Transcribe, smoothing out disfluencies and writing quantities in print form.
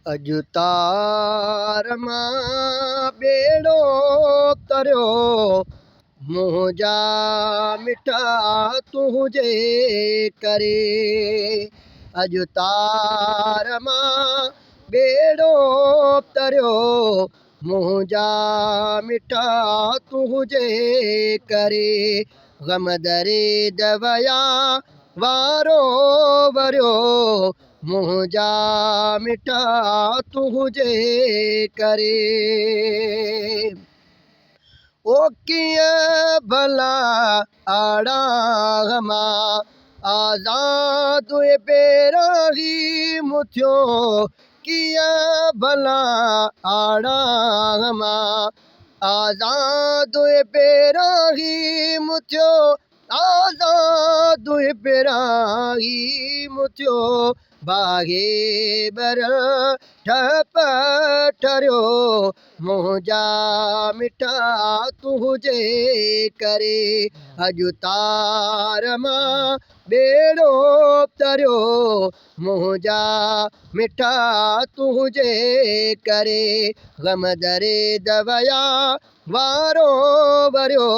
अॼु तार मां बेड़ो तरियो, मुंहिंजा मिठा तुंहिंजे करे। अॼु तार मां बेड़ो तरियो, मुंहिंजा मिठा तुंहिंजे करे। ग़म दरे दवया वारो वरियो, मुंहिंजा मिठा तुंहिंजे करे। ओ कीअं भला आड़ा मां आज़ाद बेराही मुथियो, कीअं भला आड़ा मां आज़ाद बेराही मुथियो, आज़ाद बेराही मुथियो। बाहे बरल ठप ठरियो, मुंहिंजा मिठा तुंहिंजे करे। अॼु तार मां बेड़ो तरियो, मुंहिंजा मिठा तुंहिंजे करे। ग़म दरे दवया वारो वरियो,